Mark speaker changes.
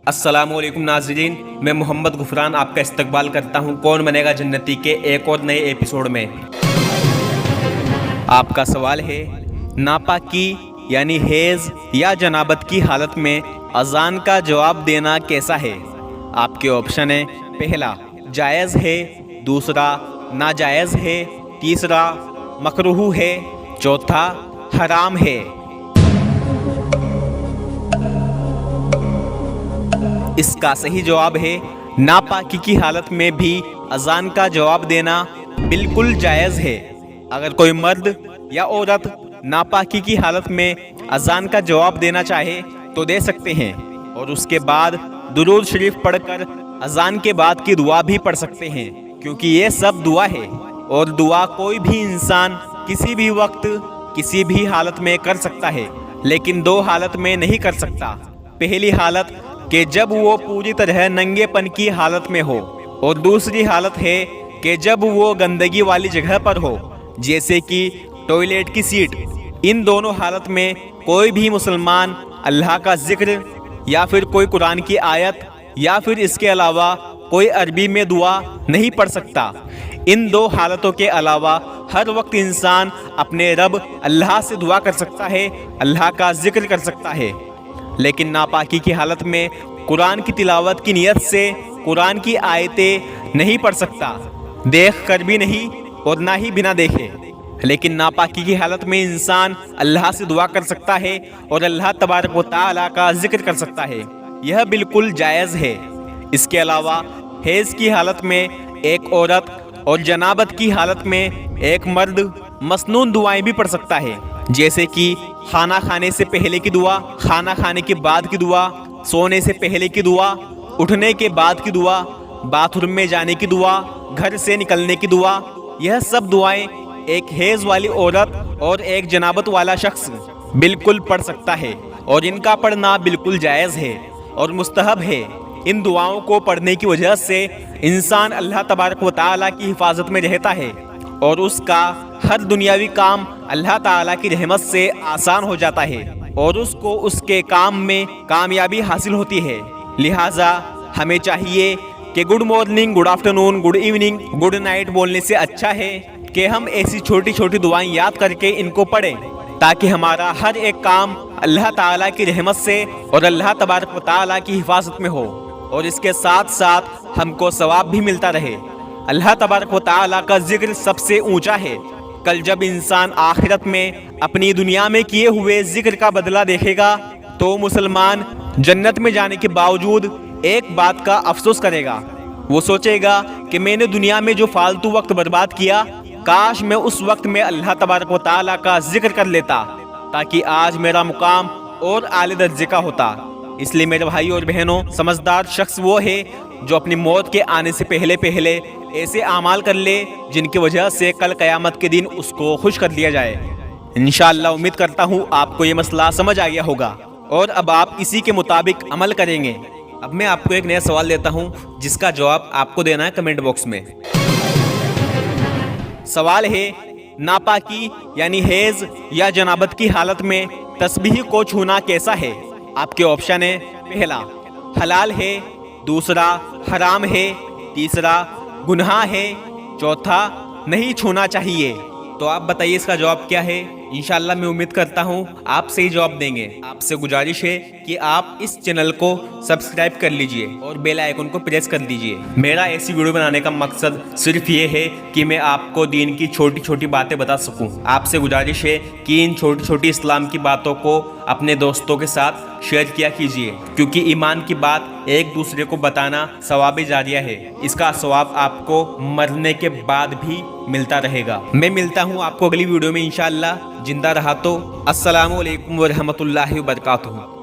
Speaker 1: अस्सलाम वालेकुम नाज़रीन, मैं मोहम्मद गुफरान आपका इस्तकबाल करता हूं कौन बनेगा जन्नती के एक और नए एपिसोड में। आपका सवाल है, नापाकी यानी हेज़ या जनाबत की हालत में अज़ान का जवाब देना कैसा है। आपके ऑप्शन है, पहला जायज़ है, दूसरा नाजायज़ है, तीसरा मकरूह है, चौथा हराम है। इसका सही जवाब है, नापाकी की हालत में भी अज़ान का जवाब देना बिल्कुल जायज़ है। अगर कोई मर्द या औरत नापाकी की हालत में अज़ान का जवाब देना चाहे तो दे सकते हैं, और उसके बाद दुरूद शरीफ पढ़कर अज़ान के बाद की दुआ भी पढ़ सकते हैं, क्योंकि ये सब दुआ है और दुआ कोई भी इंसान किसी भी वक्त किसी भी हालत में कर सकता है, लेकिन दो हालत में नहीं कर सकता। पहली हालत कि जब वो पूरी तरह नंगेपन की हालत में हो, और दूसरी हालत है कि जब वो गंदगी वाली जगह पर हो, जैसे कि टॉयलेट की सीट। इन दोनों हालत में कोई भी मुसलमान अल्लाह का जिक्र या फिर कोई कुरान की आयत या फिर इसके अलावा कोई अरबी में दुआ नहीं पढ़ सकता। इन दो हालतों के अलावा हर वक्त इंसान अपने रब अल्लाह से दुआ कर सकता है, अल्लाह का जिक्र कर सकता है। लेकिन नापाकी की हालत में कुरान की तिलावत की नियत से कुरान की आयतें नहीं पढ़ सकता, देख कर भी नहीं और ना ही बिना देखे। लेकिन नापाकी की हालत में इंसान अल्लाह से दुआ कर सकता है और अल्लाह तबारक व तआला का जिक्र कर सकता है। यह बिल्कुल जायज़ है। इसके अलावा हेज़ की हालत में एक औरत और जनाबत की हालत में एक मर्द मसनून दुआएं भी पढ़ सकता है, जैसे कि खाना खाने से पहले की दुआ, खाना खाने के बाद की दुआ, सोने से पहले की दुआ, उठने के बाद की दुआ, बाथरूम में जाने की दुआ, घर से निकलने की दुआ। यह सब दुआएं एक हेज़ वाली औरत और एक जनाबत वाला शख्स बिल्कुल पढ़ सकता है, और इनका पढ़ना बिल्कुल जायज़ है और मुस्तहब है। इन दुआओं को पढ़ने की वजह से इंसान अल्लाह तबारक व तआला की हिफाजत में रहता है और उसका हर दुनियावी काम अल्लाह ताला की रहमत से आसान हो जाता है और उसको उसके काम में कामयाबी हासिल होती है। लिहाजा हमें चाहिए कि good morning, good afternoon, good evening, good night बोलने से अच्छा है कि हम ऐसी छोटी छोटी दुआएं याद करके इनको पढ़ें, ताकि हमारा हर एक काम अल्लाह ताला की रहमत से और अल्लाह तबारक व तआला की हिफाजत में हो, और इसके साथ साथ हमको सवाब भी मिलता रहे। अल्लाह तबारक व तआला का जिक्र सबसे ऊंचा है। कल जब इंसान आखिरत में अपनी दुनिया में किए हुए जिक्र का बदला देखेगा तो मुसलमान जन्नत में जाने के बावजूद एक बात का अफसोस करेगा। वो सोचेगा कि मैंने दुनिया में जो फालतू वक्त बर्बाद किया, काश मैं उस वक्त में अल्लाह तबारक व तआला का जिक्र कर लेता, ताकि आज मेरा मुकाम और आले दर्जे का होता। इसलिए मेरे भाई और बहनों, समझदार शख्स वो है जो अपनी मौत के आने से पहले पहले ऐसे आमाल कर ले जिनकी वजह से कल क़यामत के दिन उसको खुश कर लिया जाए। इंशाअल्लाह उम्मीद करता हूँ आपको ये मसला समझ आ गया होगा और अब आप इसी के मुताबिक अमल करेंगे। अब मैं आपको एक नया सवाल देता हूँ जिसका जवाब आपको देना है कमेंट बॉक्स में। सवाल है, नापाकी यानी हेज़ या जनाबत की हालत में तस्बीह को छूना कैसा है। आपके ऑप्शन है, पहला हलाल है, दूसरा हराम है, तीसरा गुनाह है, चौथा नहीं छूना चाहिए। तो आप बताइए इसका जवाब क्या है। इंशाअल्लाह मैं उम्मीद करता हूँ आप सही जवाब देंगे। आपसे गुजारिश है कि आप इस चैनल को सब्सक्राइब कर लीजिए और बेल आइकन को प्रेस कर दीजिए। मेरा ऐसी वीडियो बनाने का मकसद सिर्फ ये है कि मैं आपको दीन की छोटी छोटी बातें बता सकूं। आपसे गुजारिश है कि इन छोटी छोटी इस्लाम की बातों को अपने दोस्तों के साथ शेयर किया कीजिए, क्योंकि ईमान की बात एक दूसरे को बताना सवाब जारिया है। इसका सवाब आपको मरने के बाद भी मिलता रहेगा। मैं मिलता हूँ आपको अगली वीडियो में इंशाअल्लाह। जिंदा रहा तो अस्सलामु अलैकुम व रहमतुल्लाहि व बरकातुहू।